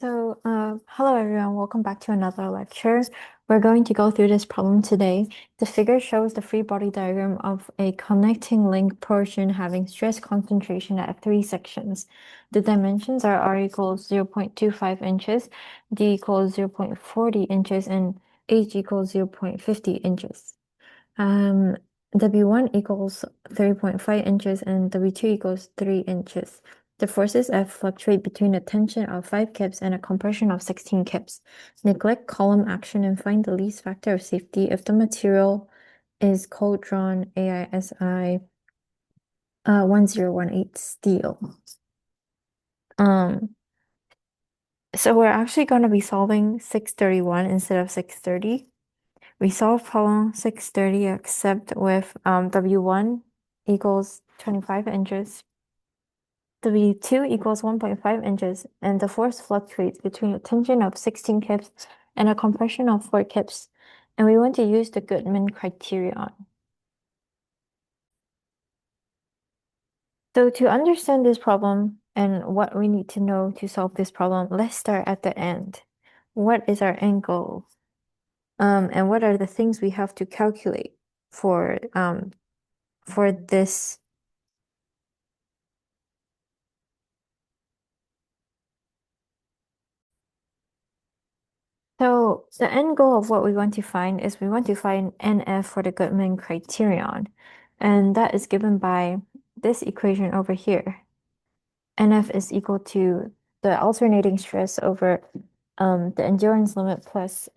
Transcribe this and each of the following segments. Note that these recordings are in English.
Hello everyone, welcome back to another lecture. We're going to go through this problem today. The figure shows the free body diagram of a connecting link portion having stress concentration at three sections. The dimensions are R equals 0.25 inches, D equals 0.40 inches, and H equals 0.50 inches. Um, W1 equals 3.5 inches and W2 equals 3 inches. The forces F fluctuate between a tension of 5 kips and a compression of 16 kips. Neglect column action and find the least factor of safety if the material is cold drawn AISI 1018 steel. Um, so we're actually going to be solving 631 instead of 630. We solve problem 630 except with W1 equals 25 inches, W2 equals 1.5 inches, and the force fluctuates between a tension of 16 kips and a compression of 4 kips. And we want to use the Goodman criterion. So to understand this problem and what we need to know to solve this problem, let's start at the end. What is our end goal? And what are the things we have to calculate for this? So the end goal of what we want to find is we want to find NF for the Goodman criterion. And that is given by this equation over here. NF is equal to the alternating stress over the endurance limit plus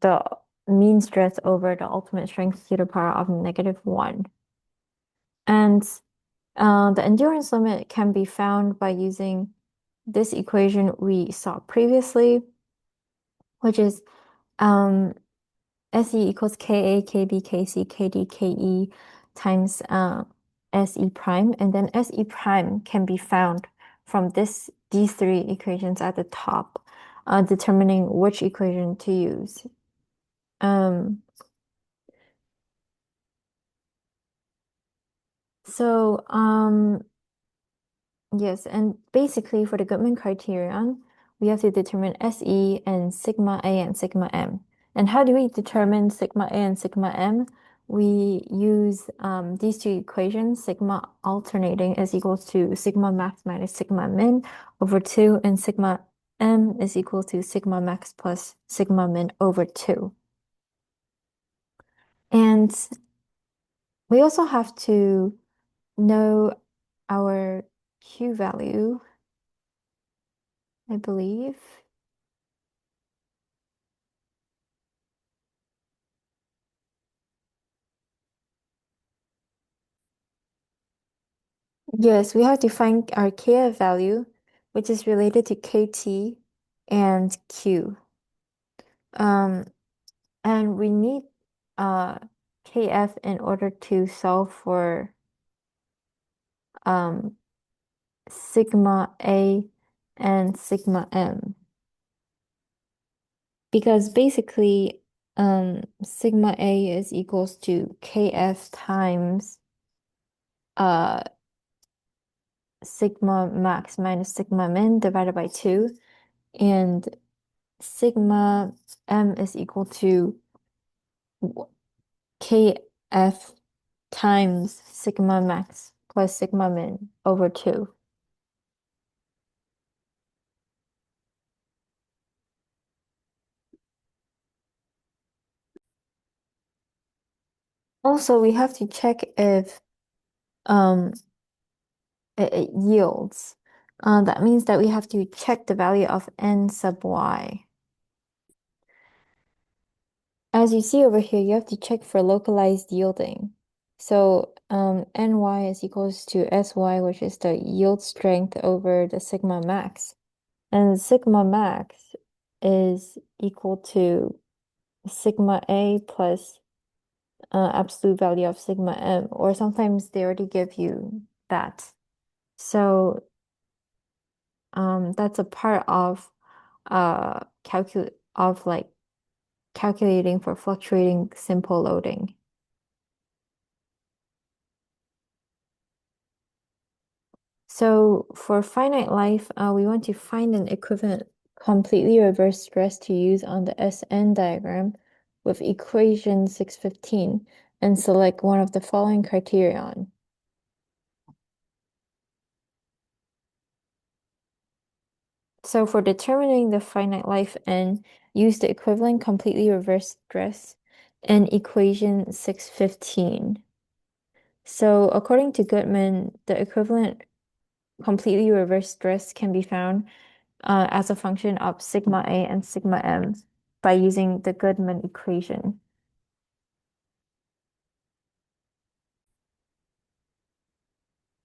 the mean stress over the ultimate strength to the power of -1. And the endurance limit can be found by using this equation we saw previously, which is SE equals KA, KB, KC, KD, KE times SE prime. And then SE prime can be found from these three equations at the top, determining which equation to use. Um, so yes, and basically for the Goodman criterion, we have to determine SE and sigma A and sigma M. And how do we determine sigma A and sigma M? We use these two equations, sigma alternating is equals to sigma max minus sigma min over 2, and sigma M is equal to sigma max plus sigma min over 2. And we also have to know our Q value, I believe. Yes, we have to find our KF value, which is related to KT and Q. Um, and we need uh KF in order to solve for um sigma A and sigma M. Because basically sigma A is equals to KF times uh sigma max minus sigma min divided by 2, and sigma M is equal to KF times sigma max plus sigma min over 2. Also, we have to check if um it yields. That means that we have to check the value of n sub y. As you see over here, you have to check for localized yielding. So ny is equals to sy, which is the yield strength over the sigma max. And sigma max is equal to sigma A plus absolute value of sigma M, or sometimes they already give you that. So that's a part of calculating for fluctuating simple loading. So for finite life, we want to find an equivalent completely reverse stress to use on the SN diagram with equation 615 and select one of the following criterion. So for determining the finite life n, use the equivalent completely reverse stress in equation 615. So according to Goodman, the equivalent completely reverse stress can be found as a function of sigma A and sigma M by using the Goodman equation.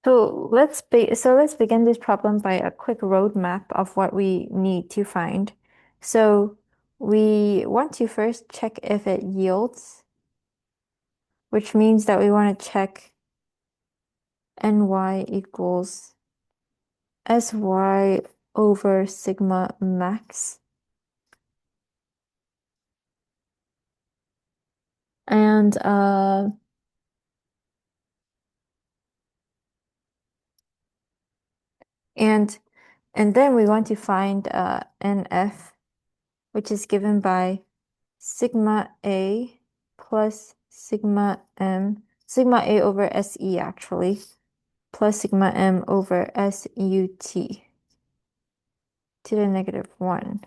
So let's begin this problem by a quick roadmap of what we need to find. So we want to first check if it yields, which means that we want to check ny equals sy over sigma max. And and and then we want to find nf, which is given by sigma A plus sigma M, sigma A over SE actually, plus sigma M over SUT to the -1.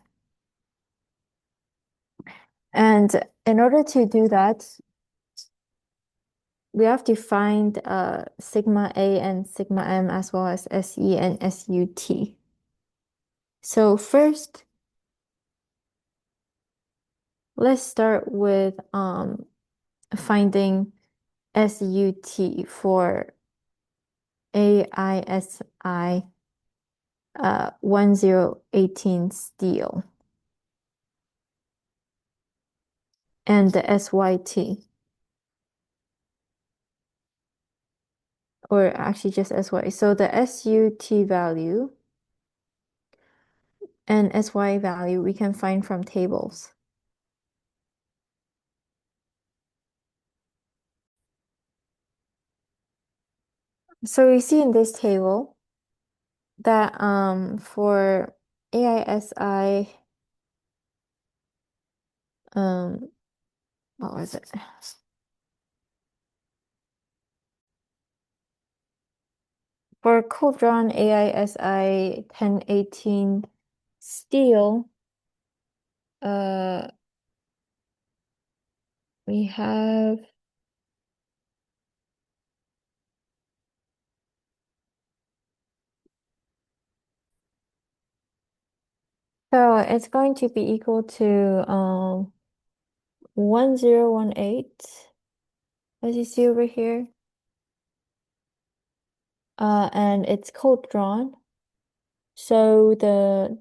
And in order to do that, we have to find sigma A and sigma M as well as SE and SUT. So first, let's start with finding SUT for AISI 1018 steel and the SYT, or actually just SY. So the SUT value and SY value we can find from tables. So we see in this table that for AISI what was it? For cold drawn AISI 1018 steel, we have so it's going to be equal to 1018, as you see over here. And it's cold drawn. So the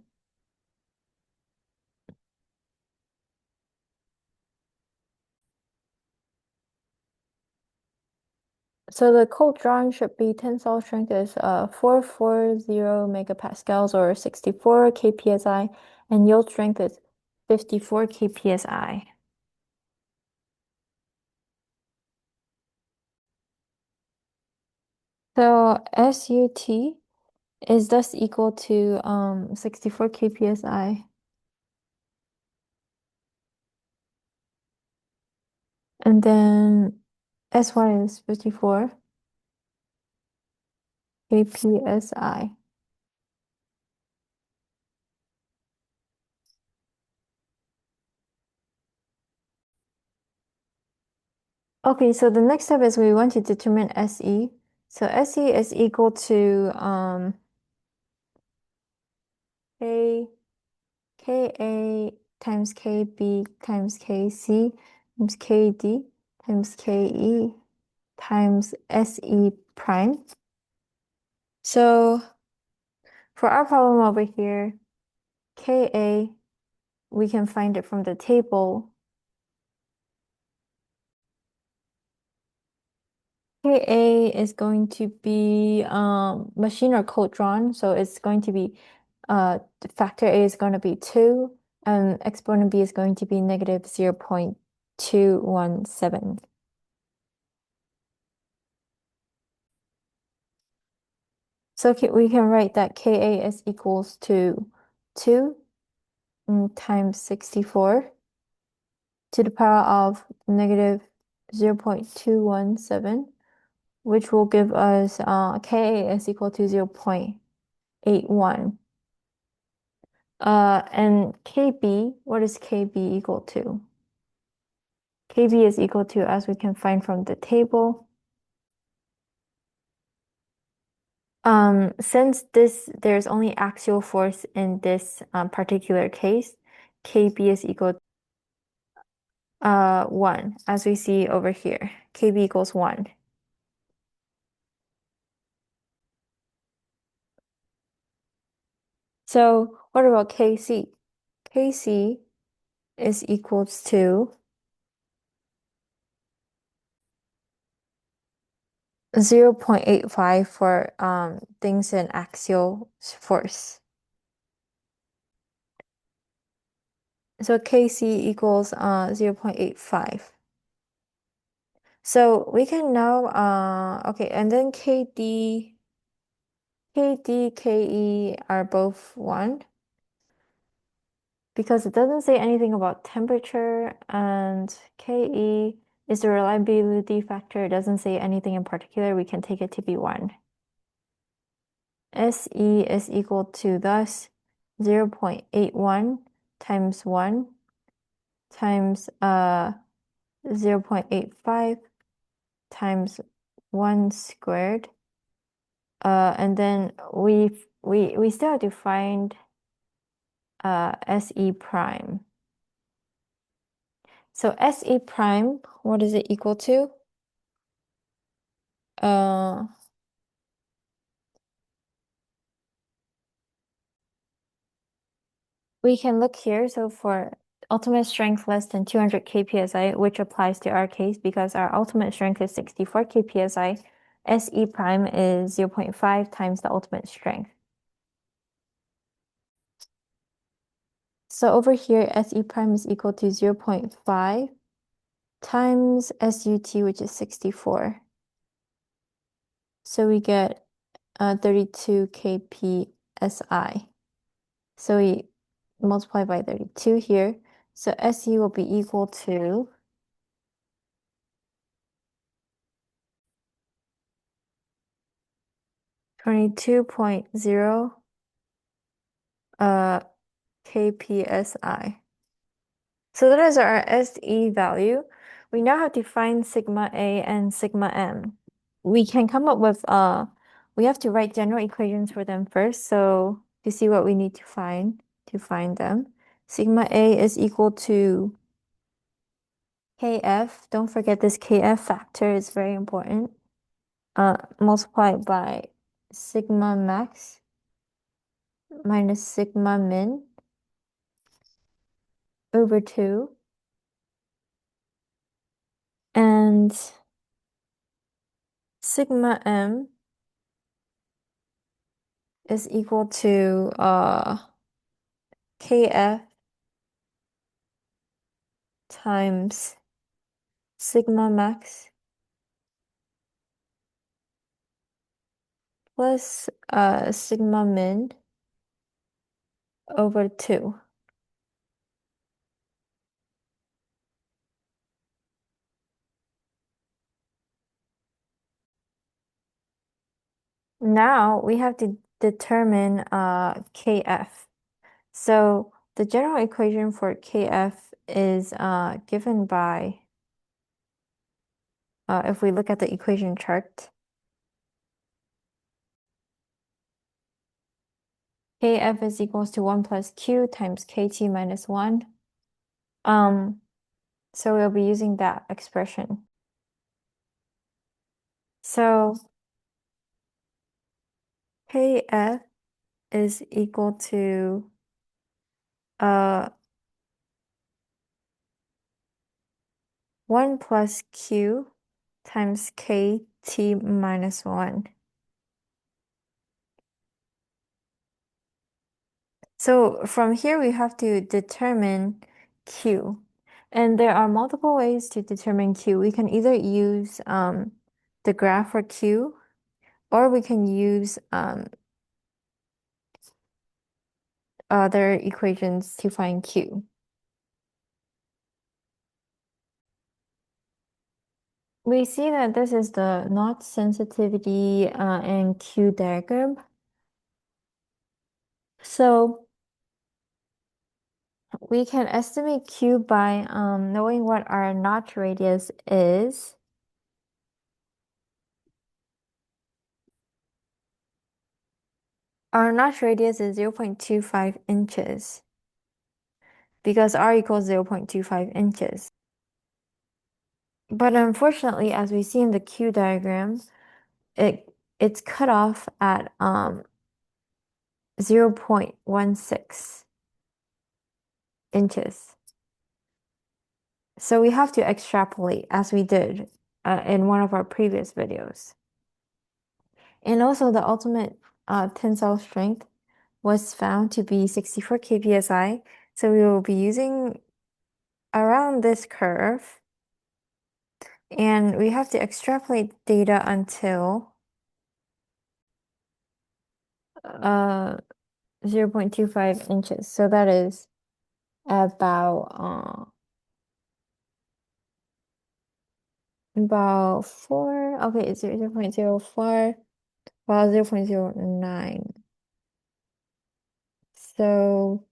cold drawn should be tensile strength is 440 megapascals or 64 kpsi, and yield strength is 54 kpsi. So SUT is thus equal to 64 kpsi. And then SY is 54 kpsi. Okay, so the next step is we want to determine SE. So SE is equal to K KA times KB times KC times KD times KE times SE prime. So for our problem over here, KA, we can find it from the table. KA is going to be machine or code drawn, so it's going to be factor A is going to be 2, and exponent B is going to be negative 0.217. So we can write that KA is equals to 2 times 64 to the power of negative 0.217, which will give us Ka is equal to 0.81. And Kb, what is Kb equal to? Kb is equal to, as we can find from the table, since there's only axial force in this particular case, Kb is equal to 1, as we see over here. Kb equals 1. So what about Kc? Kc is equals to 0.85 for things in axial force. So Kc equals 0.85. So we can now okay, and then Kd, Ke are both 1 because it doesn't say anything about temperature, and Ke is the reliability factor. It doesn't say anything in particular. We can take it to be 1. Se is equal to thus 0.81 times 1 times 0.85 times 1 squared. And then we still have to find Se prime. So Se prime, what is it equal to? We can look here. So for ultimate strength less than 200 kpsi, which applies to our case because our ultimate strength is 64 kpsi, Se prime is 0.5 times the ultimate strength. So over here, Se prime is equal to 0.5 times SUT, which is 64. So we get 32 kpsi. So we multiply by 32 here. So Se will be equal to 22.0 kpsi. So that is our Se value. We now have to find sigma A and sigma M. We can come up with we have to write general equations for them first. So to see what we need to find them. Sigma A is equal to Kf. Don't forget this Kf factor is very important. Multiplied by sigma max minus sigma min over 2. And sigma m is equal to Kf times sigma max plus sigma min over 2. Now we have to determine Kf. So the general equation for Kf is given by, if we look at the equation chart, Kf is equals to 1 plus Q times Kt minus 1. So we'll be using that expression. So Kf is equal to 1 plus Q times Kt minus 1. So from here, we have to determine Q. And there are multiple ways to determine Q. We can either use the graph for Q, or we can use other equations to find Q. We see that this is the knot sensitivity and Q diagram. So we can estimate Q by knowing what our notch radius is. Our notch radius is 0.25 inches because R equals 0.25 inches. But unfortunately, as we see in the Q diagram, it's cut off at 0.16 inches. So we have to extrapolate as we did in one of our previous videos. And also the ultimate tensile strength was found to be 64 kpsi. So we will be using around this curve. And we have to extrapolate data until 0.25 inches. So that is about 4, okay, it's 0.04, well, 0.09. So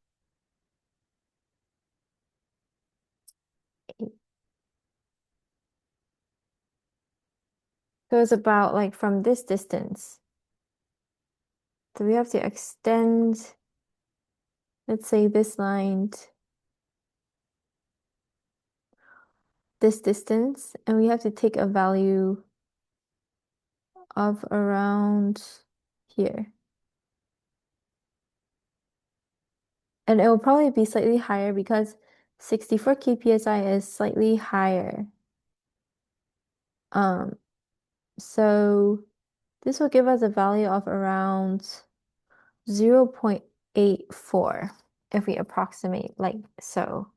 it's about like from this distance. So we have to extend, let's say this line, this distance, and we have to take a value of around here. And it will probably be slightly higher because 64 kpsi is slightly higher. So this will give us a value of around 0.84 if we approximate like so.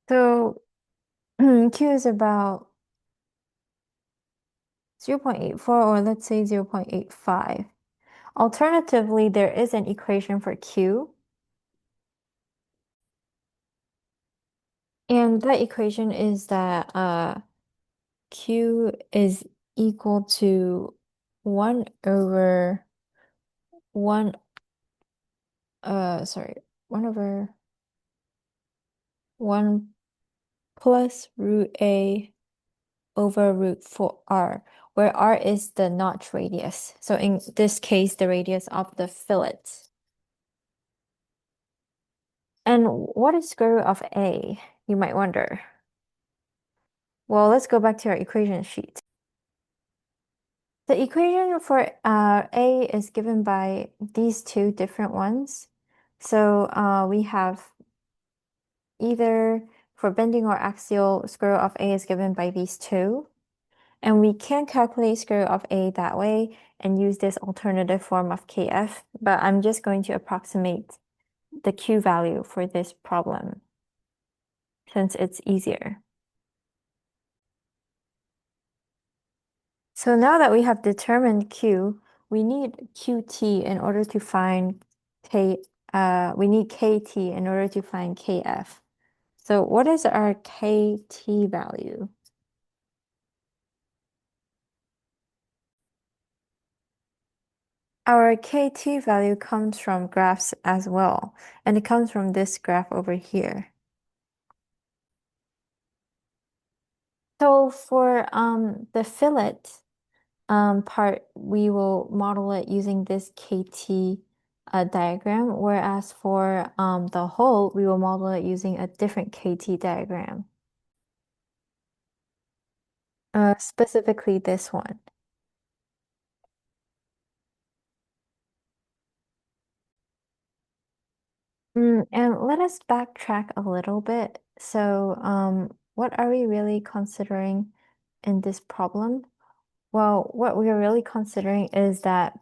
So Q is about 0.84 or let's say 0.85. Alternatively, there is an equation for Q. And that equation is that Q is equal to 1 over 1, 1 over 1 plus root A over root 4R, where R is the notch radius. So in this case, the radius of the fillet. And what is square root of A, you might wonder? Well, let's go back to our equation sheet. The equation for A is given by these two different ones. So we have either for bending or axial, square root of A is given by these two. And we can calculate square root of A that way and use this alternative form of KF, but I'm just going to approximate the Q value for this problem since it's easier. So now that we have determined Q, we need QT in order to find K, we need KT in order to find KF. So what is our KT value? Our KT value comes from graphs as well, and it comes from this graph over here. So for the fillet part, we will model it using this KT diagram, whereas for the hole, we will model it using a different KT diagram. Specifically this one. And let us backtrack a little bit. So what are we really considering in this problem? Well, what we are really considering is that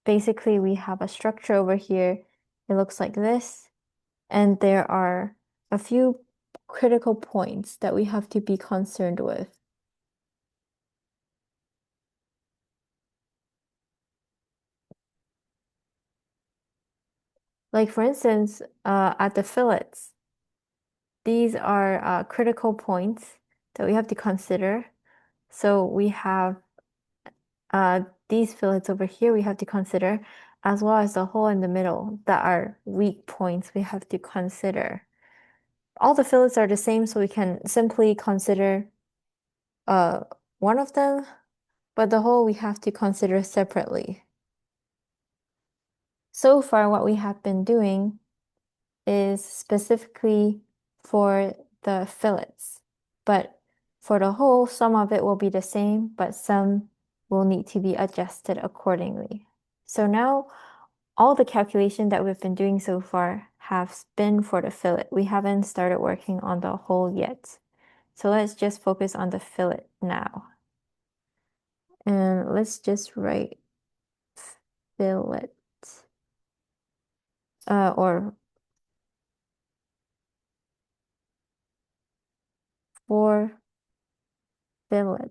basically we have a structure over here. It looks like this. And there are a few critical points that we have to be concerned with. Like for instance, at the fillets, these are critical points that we have to consider. So we have these fillets over here we have to consider, as well as the hole in the middle that are weak points we have to consider. All the fillets are the same, so we can simply consider uh, one of them, but the hole we have to consider separately. So far, what we have been doing is specifically for the fillets, but for the hole, some of it will be the same, but some will need to be adjusted accordingly. So now all the calculation that we've been doing so far have been for the fillet. We haven't started working on the hole yet. So let's just focus on the fillet now. And let's just write fillet or for fillet.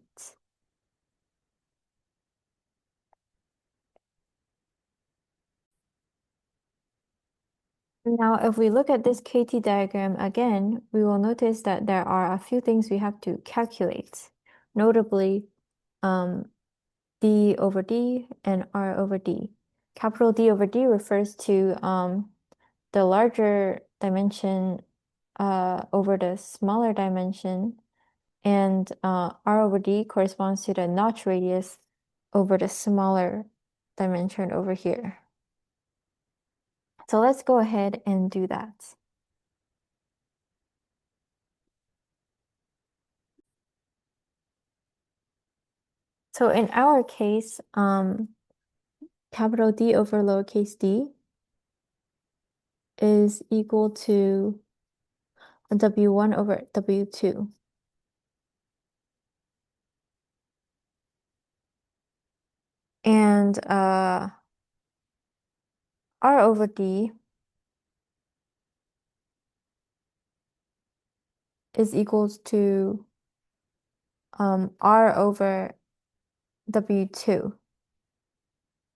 Now, if we look at this KT diagram again, we will notice that there are a few things we have to calculate, notably D over D and R over D. Capital D over D refers to the larger dimension over the smaller dimension, and R over D corresponds to the notch radius over the smaller dimension over here. So let's go ahead and do that. So in our case, capital D over lowercase d is equal to W1 over W2. And R over D is equals to R over W2.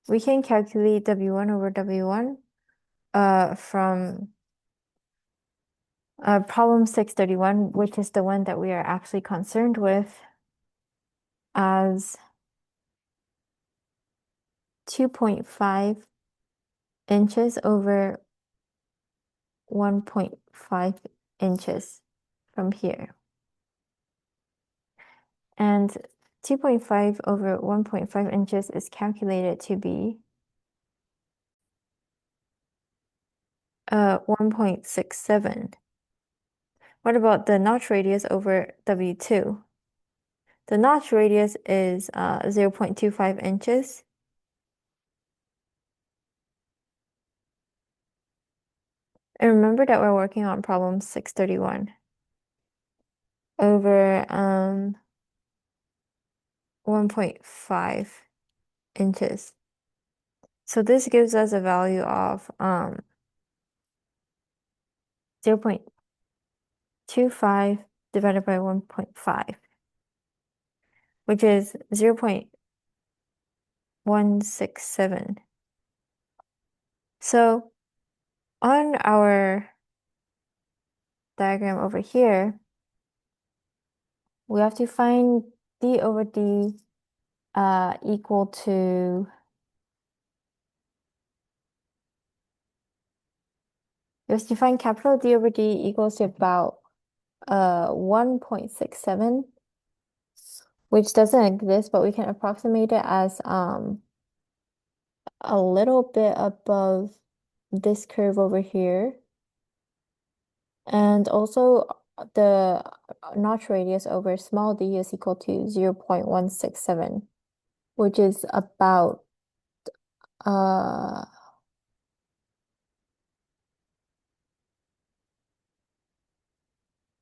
We can calculate W1 over W1 from problem 631, which is the one that we are actually concerned with, as 2.5 inches over 1.5 inches from here. And 2.5 over 1.5 inches is calculated to be 1.67. What about the notch radius over W2? The notch radius is 0.25 inches. And remember that we're working on problem 631 over 1.5 inches. So this gives us a value of 0.25 divided by 1.5, which is 0.167. So on our diagram over here, we have to find D over D equal to, we have to find capital D over D equals to about 1.67, which doesn't exist, but we can approximate it as a little bit above this curve over here. And also the notch radius over small d is equal to 0.167, which is about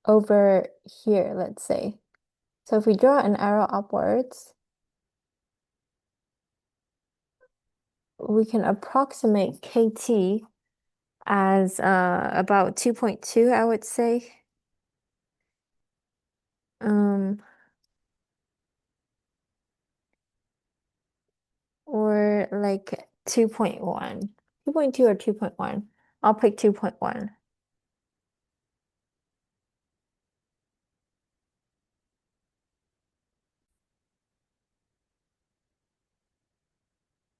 over here, let's say. So if we draw an arrow upwards, we can approximate KT as about 2.2, I would say. Or like 2.1, 2.2 or 2.1. I'll pick 2.1.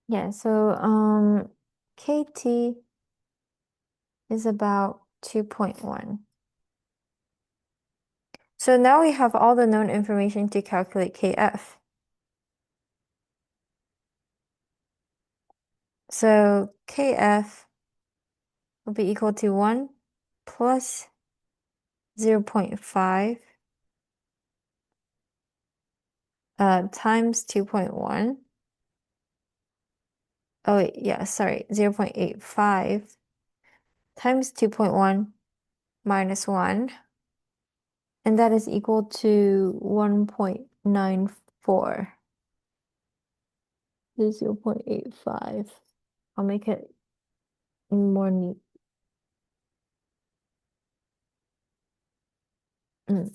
Yeah, so KT is about 2.1. So now we have all the known information to calculate KF. So KF will be equal to 1 plus 0.5 times 2.1. Oh wait, yeah, sorry, 0.85 times 2.1 minus 1. And that is equal to 1.94. 0.85. I'll make it more neat. Mm.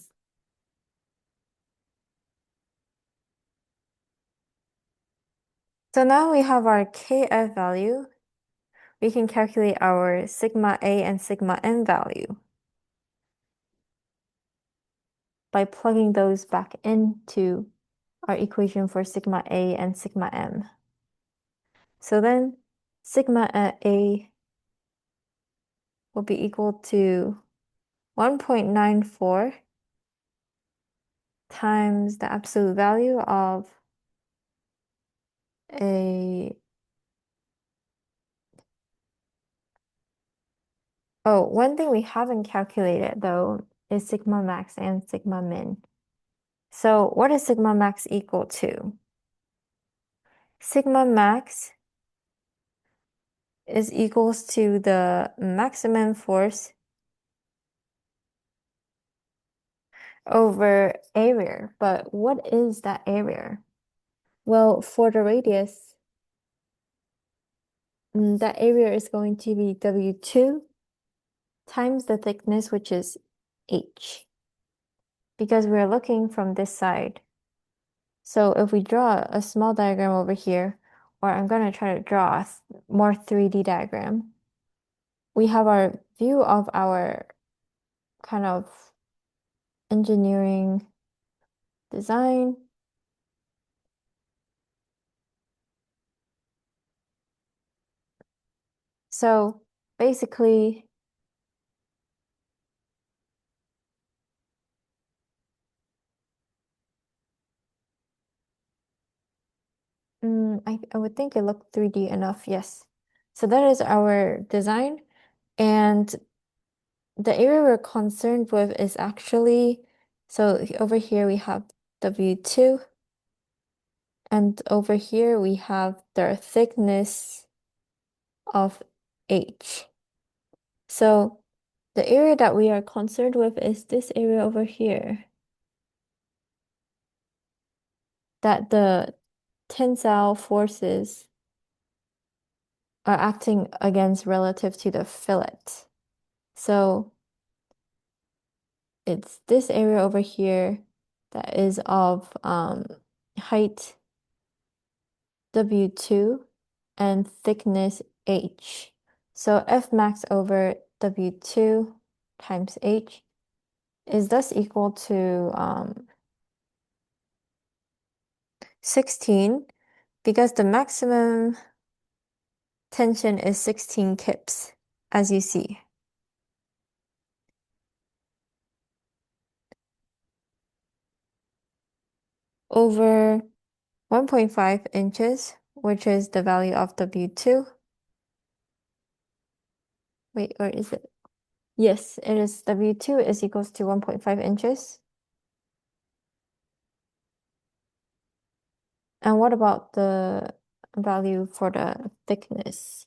So now we have our KF value. We can calculate our sigma A and sigma M value by plugging those back into our equation for sigma A and sigma M. So then sigma A will be equal to 1.94 times the absolute value of a Oh, one thing we haven't calculated though is sigma max and sigma min. So what is sigma max equal to? Sigma max is equals to the maximum force over area. But what is that area? Well, for the radius, that area is going to be W2 times the thickness, which is H, because we're looking from this side. So if we draw a small diagram over here, or I'm going to try to draw a more 3D diagram, we have our view of our kind of engineering design. So basically, I would think it looked 3D enough, yes. So that is our design. And the area we're concerned with is actually, so over here we have W2, and over here we have the thickness of H. So the area that we are concerned with is this area over here, that the tensile forces are acting against relative to the fillet. So it's this area over here that is of height W2 and thickness H. So F max over W2 times H is thus equal to 16, because the maximum tension is 16 kips, as you see. Over 1.5 inches, which is the value of W2. Wait, or is it? Yes, it is. W2 is equals to 1.5 inches. And what about the value for the thickness?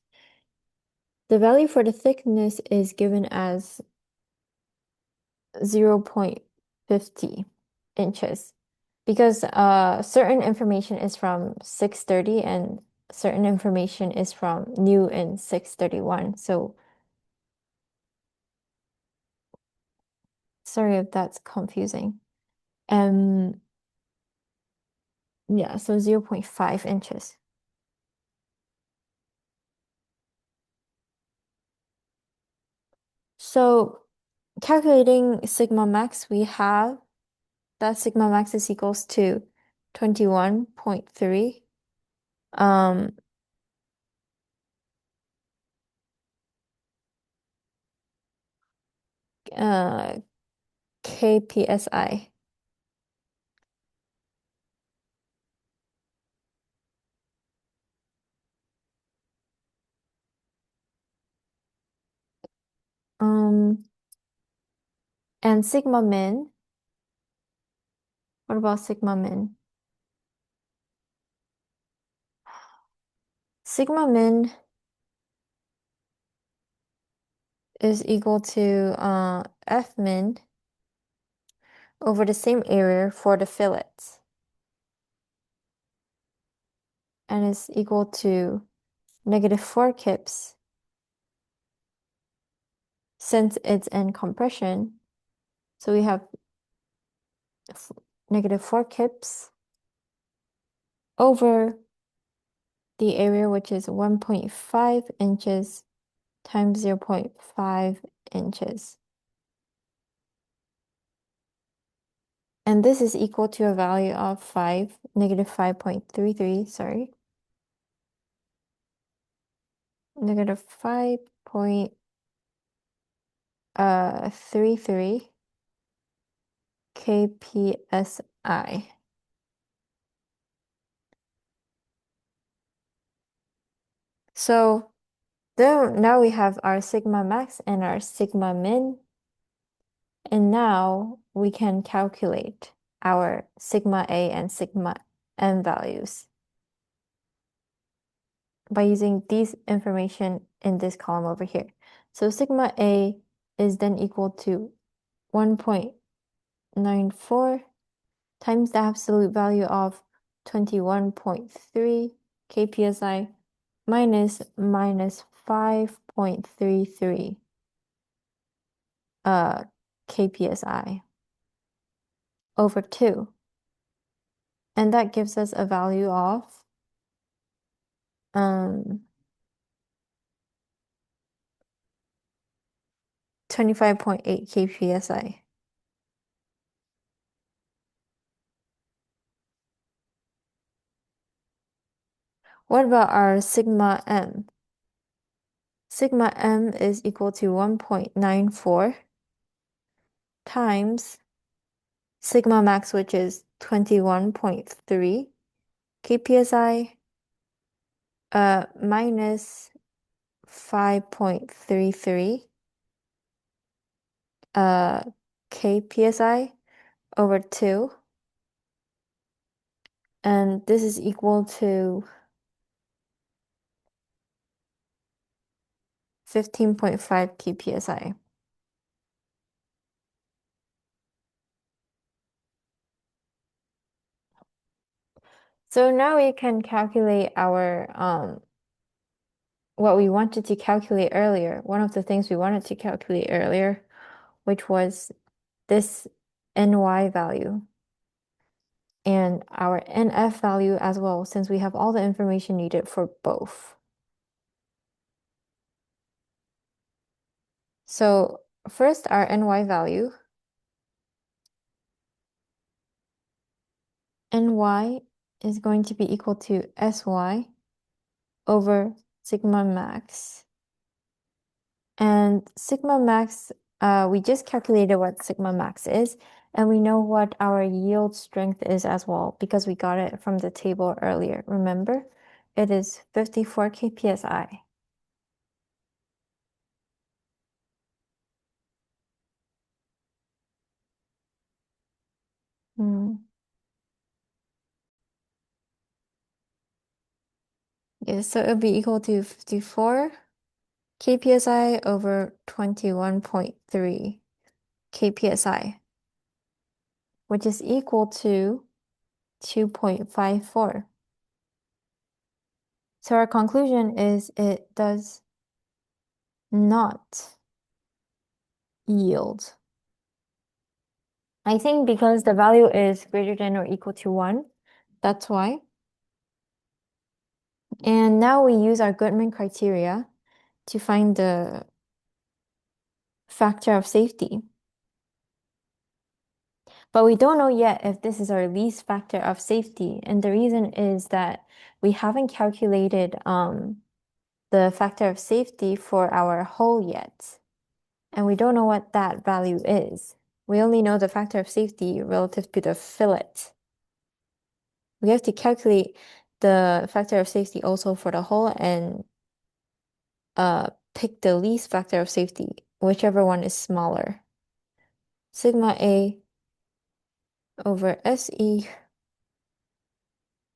The value for the thickness is given as 0.50 inches, because certain information is from 630 and certain information is from new in 631. So sorry if that's confusing. Yeah, so 0.5 inches. So calculating sigma max, we have that sigma max is equals to 21.3 um uh kpsi. Um and sigma min, what about sigma min? Sigma min is equal to f min over the same area for the fillets, and is equal to -4 kips since it's in compression. So we have -4 kips over the area, which is 1.5 inches times 0.5 inches. And this is equal to a value of -5.33, sorry. -5.33 kpsi. So now we have our sigma max and our sigma min. And now we can calculate our sigma A and sigma M values by using these information in this column over here. So sigma A is then equal to 1.94 times the absolute value of 21.3 kpsi minus 5.33 kpsi over 2. And that gives us a value of 25.8 kpsi. What about our sigma m? Sigma m is equal to 1.94 times sigma max, which is 21.3 kpsi, minus 5.33 kpsi over 2. And this is equal to 15.5 kpsi. So now we can calculate our what we wanted to calculate earlier. One of the things we wanted to calculate earlier, which was this ny value and our nf value as well, since we have all the information needed for both. So first, our ny value. Ny is going to be equal to sy over sigma max. And sigma max, we just calculated what sigma max is, and we know what our yield strength is as well because we got it from the table earlier. Remember, it is 54 kpsi. Yes, so it would be equal to 54 kpsi over 21.3 kpsi, which is equal to 2.54. So our conclusion is it does not yield. I think because the value is greater than or equal to 1, that's why. And now we use our Goodman criteria to find the factor of safety. But we don't know yet if this is our least factor of safety. And the reason is that we haven't calculated the factor of safety for our hole yet. And we don't know what that value is. We only know the factor of safety relative to the fillet. We have to calculate the factor of safety also for the hole and pick the least factor of safety, whichever one is smaller. Sigma A over SE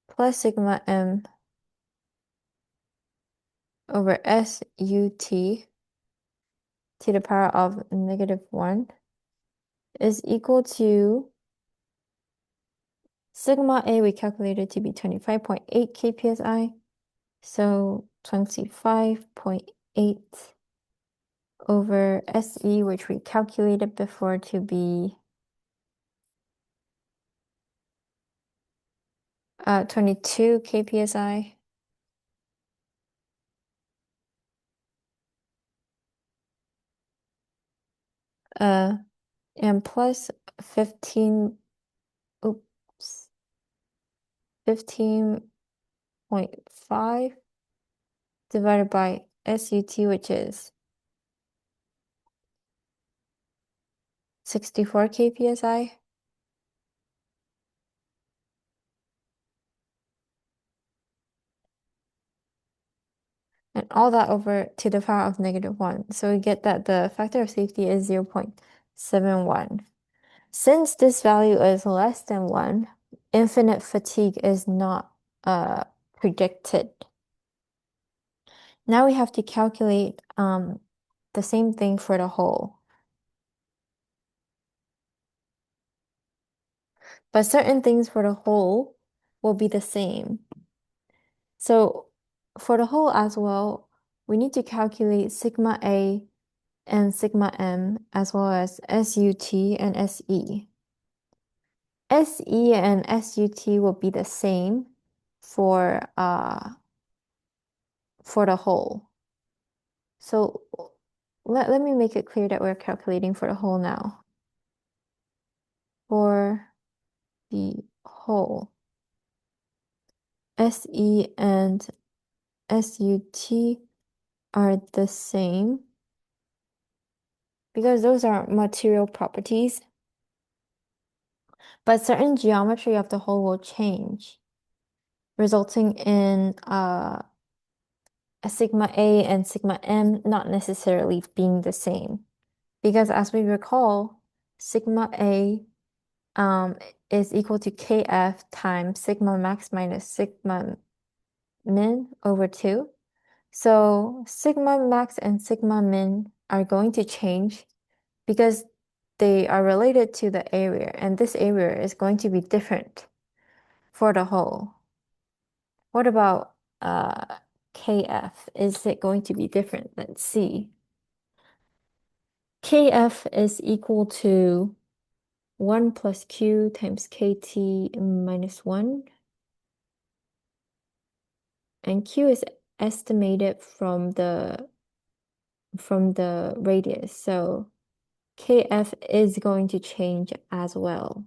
plus sigma M over SUT to the power of -1 is equal to sigma A we calculated to be 25.8 kpsi. So 25.8 over SE, which we calculated before to be 22 kpsi. And plus 15, oops, 15.5 divided by SUT, which is 64 kpsi. And all that over to the power of -1. So we get that the factor of safety is 0.71. Since this value is less than 1, infinite fatigue is not predicted. Now we have to calculate the same thing for the hole. But certain things for the hole will be the same. So for the hole as well, we need to calculate sigma A and sigma M as well as SUT and SE. SE and SUT will be the same for the hole. So let me make it clear that we're calculating for the hole now. For the hole, SE and SUT are the same because those are material properties. But certain geometry of the hole will change, resulting in a sigma A and sigma M not necessarily being the same. Because as we recall, sigma A is equal to KF times sigma max minus sigma min over 2. So sigma max and sigma min are going to change because they are related to the area, and this area is going to be different for the whole. What about KF? Is it going to be different? Let's see. KF is equal to 1 plus Q times KT minus 1. And Q is estimated from the radius. So KF is going to change as well.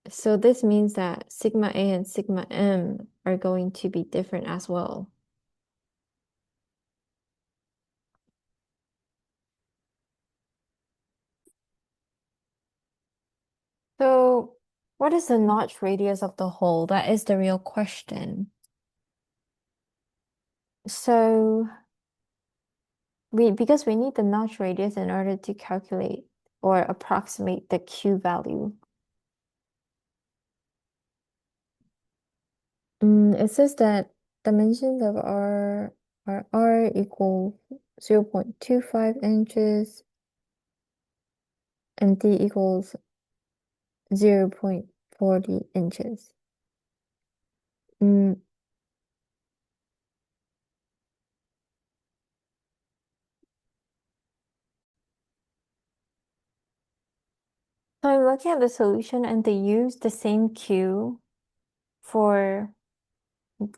So this means that sigma A and sigma M are going to be different as well. So what is the notch radius of the hole? That is the real question. So because we need the notch radius in order to calculate or approximate the Q value. It says that dimensions of R equal 0.25 inches and D equals 0.40 inches. So I'm looking at the solution and they use the same Q for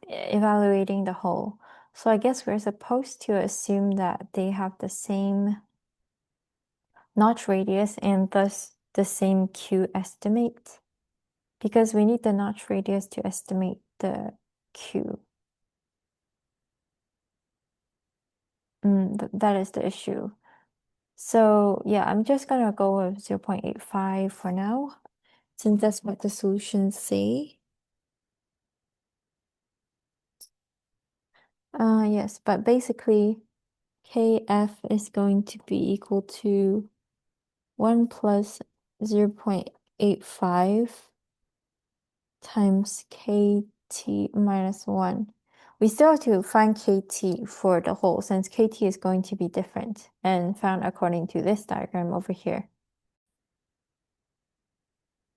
evaluating the hole. So I guess we're supposed to assume that they have the same notch radius and thus the same Q estimate, because we need the notch radius to estimate the Q. That is the issue. So yeah, I'm just gonna go with 0.85 for now, since that's what the solutions say. Yes, but basically KF is going to be equal to 1 plus 0.85 times KT minus 1. We still have to find KT for the whole, since KT is going to be different and found according to this diagram over here.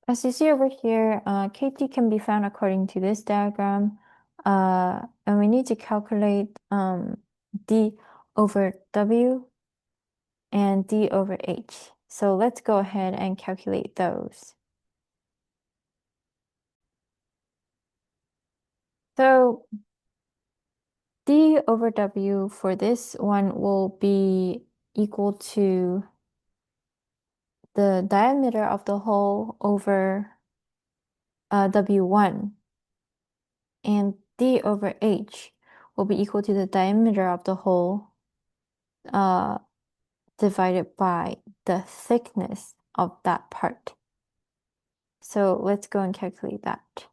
As you see over here, KT can be found according to this diagram, and we need to calculate D over W and D over H. So let's go ahead and calculate those. So D over W for this one will be equal to the diameter of the hole over W1, and D over H will be equal to the diameter of the hole divided by the thickness of that part. So let's go and calculate that.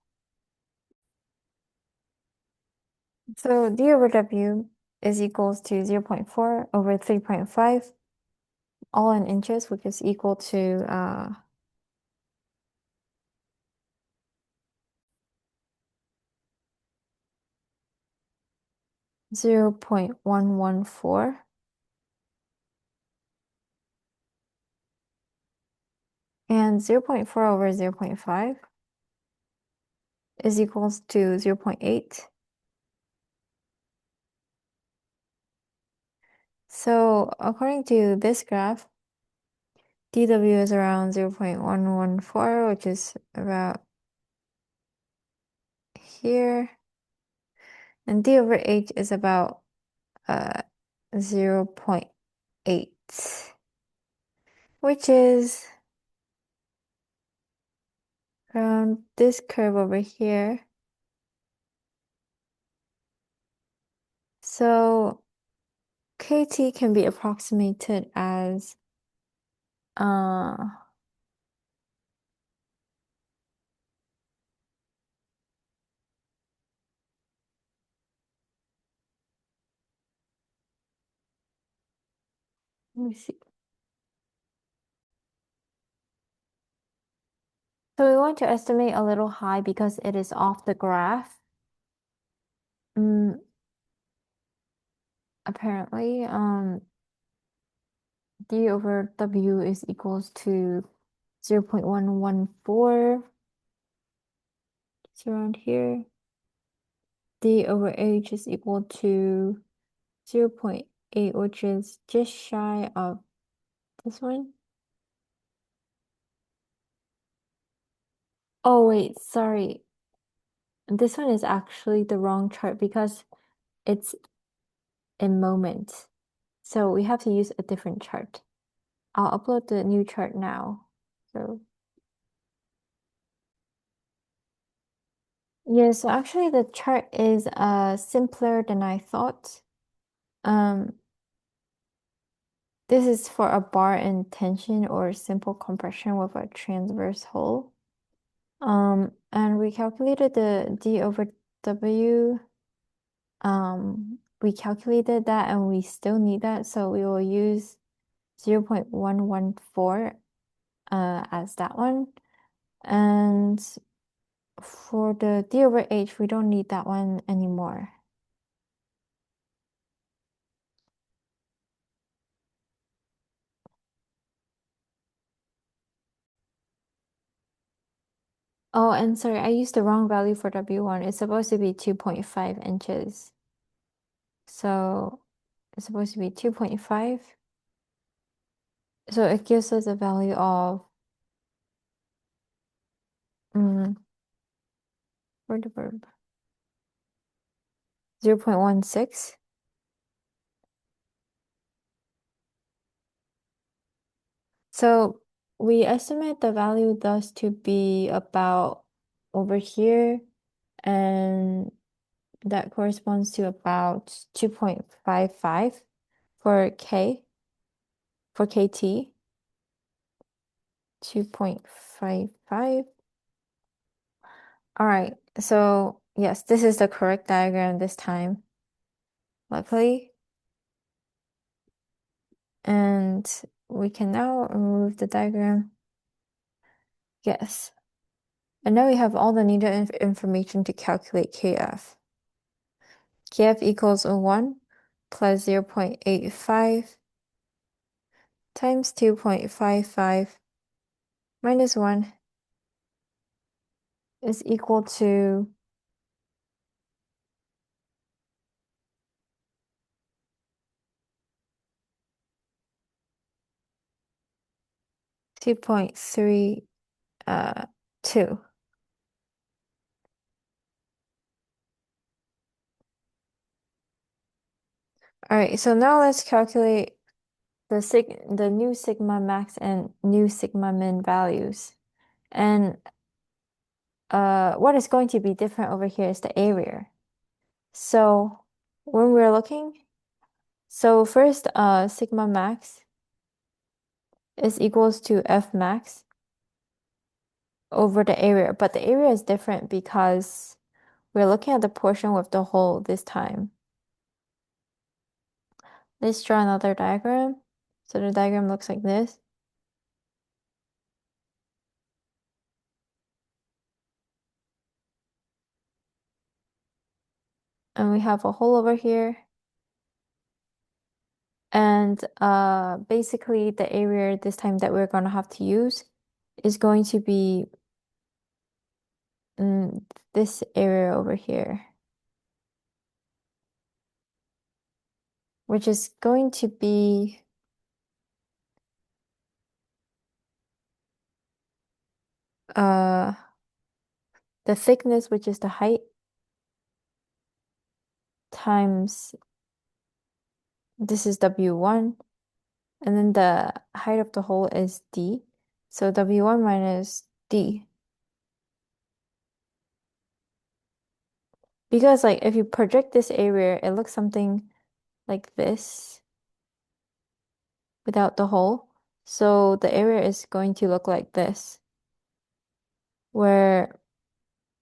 So D over W is equals to 0.4 over 3.5, all in inches, which is equal to 0.114. And 0.4 over 0.5 is equals to 0.8. So according to this graph, dW is around 0.114, which is about here. And D over H is about 0.8, which is around this curve over here. So KT can be approximated as let me see. So we want to estimate a little high because it is off the graph. Apparently, D over W is equals to 0.114. It's around here. D over H is equal to 0.8, which is just shy of this one. Oh, wait, sorry. This one is actually the wrong chart because it's in moment. So we have to use a different chart. I'll upload the new chart now. So yeah, so actually the chart is simpler than I thought. This is for a bar in tension or simple compression with a transverse hole. And we calculated the D over W. We calculated that and we still need that, so we will use 0.114 as that one. And for the D over H, we don't need that one anymore. Oh, and sorry, I used the wrong value for W1. It's supposed to be 2.5 inches. So it's supposed to be 2.5. So it gives us a value of where the verb 0.16. So we estimate the value thus to be about over here, and that corresponds to about 2.55 for KT, 2.55. All right, so yes, this is the correct diagram this time, luckily. And we can now remove the diagram. Yes. And now we have all the needed information to calculate KF. KF equals 1 plus 0.85 times 2.55 minus 1 is equal to 2.32. All right, so now let's calculate the new sigma max and new sigma min values. And what is going to be different over here is the area. So when we're looking, so first sigma max is equals to F max over the area, but the area is different because we're looking at the portion with the hole this time. Let's draw another diagram. So the diagram looks like this. And we have a hole over here. And basically the area this time that we're going to have to use is going to be this area over here, which is going to be the thickness, which is the height, times this is W1, and then the height of the hole is D. So W1 minus D. Because like if you project this area, it looks something like this without the hole. So the area is going to look like this, where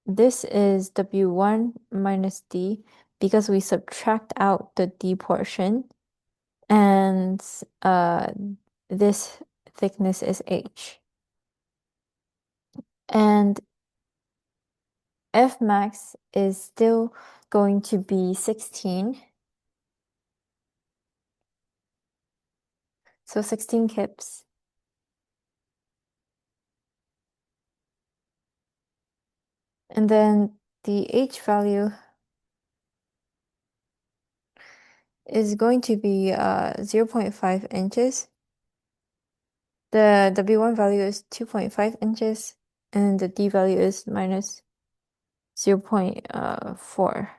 this is W1 minus D because we subtract out the D portion, and this thickness is H. And F max is still going to be 16. So 16 kips. And then the H value is going to be 0.5 inches. The W1 value is 2.5 inches, and the D value is minus 0.4.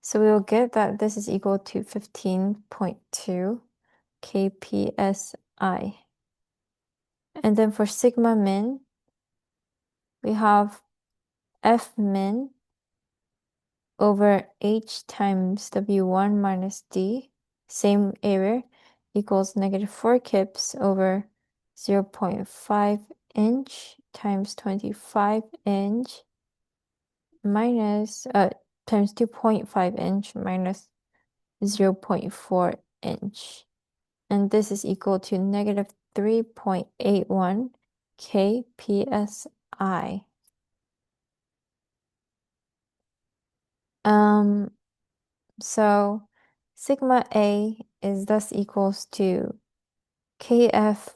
So we'll get that this is equal to 15.2 kpsi. And then for sigma min, we have F min over H times W1 minus D, same area, equals negative 4 kips over 0.5 inch times 25 inch minus times 2.5 inch minus 0.4 inch. And this is equal to negative 3.81 kpsi. So sigma A is thus equals to KF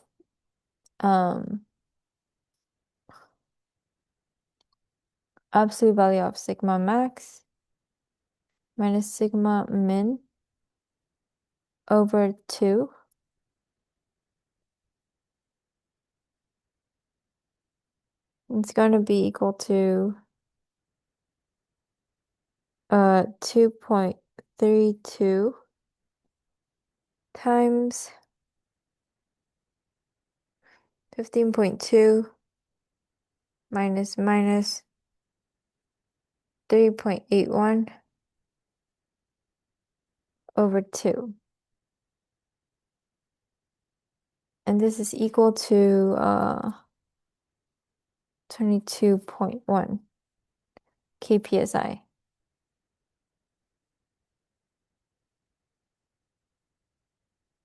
absolute value of sigma max minus sigma min over 2. It's going to be equal to 2.32 times 15.2 minus 3.81 over 2. And this is equal to 22.1 kpsi.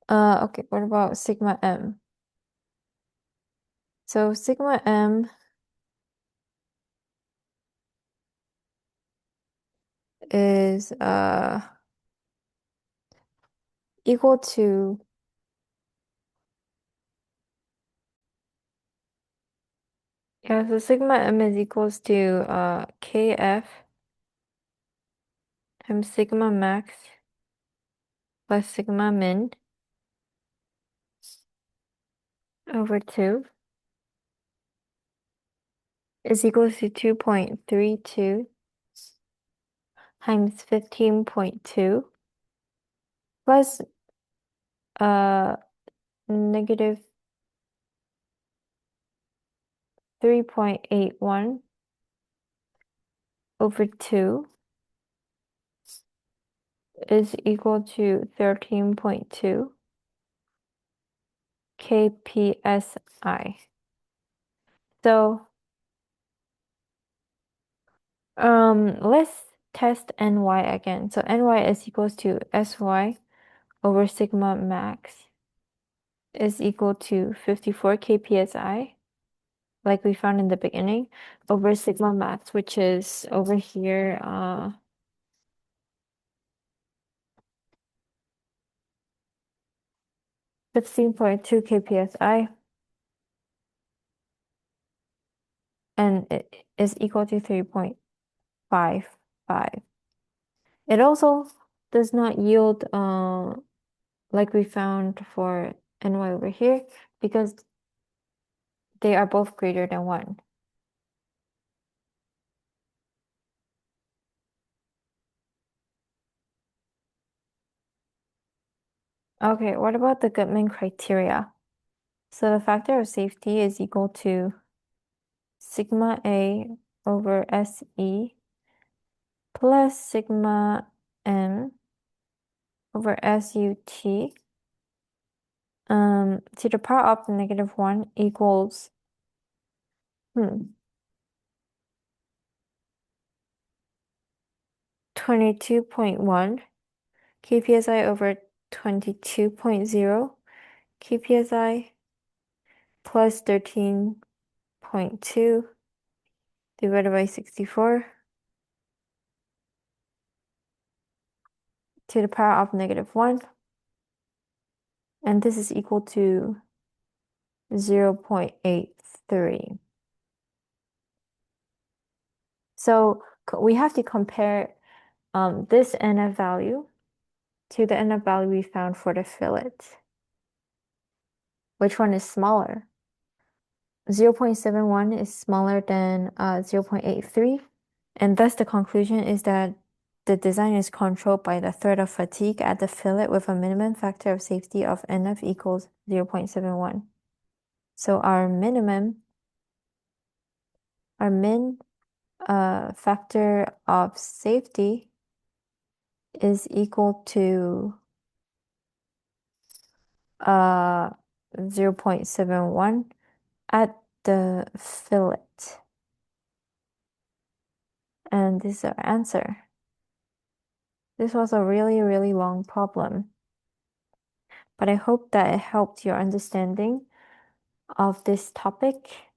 Okay, what about sigma m? So sigma m is equal to so sigma m is equals to kf times sigma max plus sigma min over 2 is equals to 2.32 times 15.2 plus negative 3.81 over 2 is equal to 13.2 kpsi. So let's test ny again. So ny is equals to sy over sigma max is equal to 54 kpsi, like we found in the beginning, over sigma max, which is over here 15.2 kpsi, and it is equal to 3.55. It also does not yield like we found for ny over here because they are both greater than 1. Okay, what about the Goodman criteria? So the factor of safety is equal to sigma A over SE plus sigma M over SUT to the power of -1 equals 22.1 kpsi over 22.0 kpsi plus 13.2 divided by 64 to the power of -1, and this is equal to 0.83. So we have to compare this NF value to the NF value we found for the fillet. Which one is smaller? 0.71 is smaller than 0.83, and thus the conclusion is that the design is controlled by the threat of fatigue at the fillet with a minimum factor of safety of NF equals 0.71. So our min factor of safety is equal to 0.71 at the fillet. And this is our answer. This was a really, really long problem, but I hope that it helped your understanding of this topic.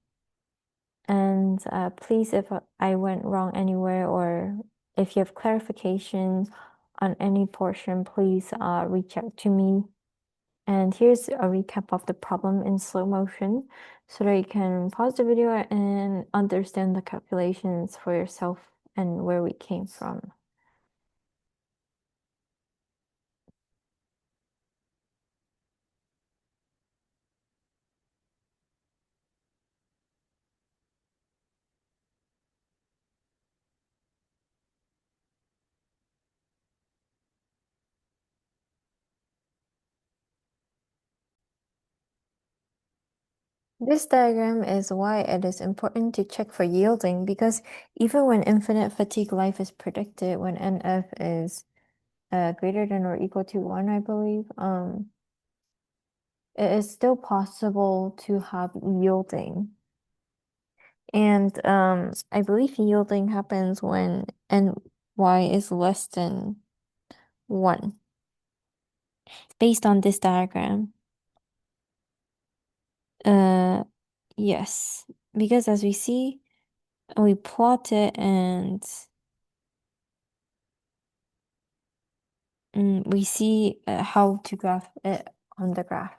And please, if I went wrong anywhere or if you have clarification on any portion, please reach out to me. And here's a recap of the problem in slow motion so that you can pause the video and understand the calculations for yourself and where we came from. This diagram is why it is important to check for yielding, because even when infinite fatigue life is predicted, when NF is greater than or equal to 1, I believe, it is still possible to have yielding. And I believe yielding happens when NY is less than 1, based on this diagram. Uh, yes, because as we see, we plot it and we see how to graph it on the graph.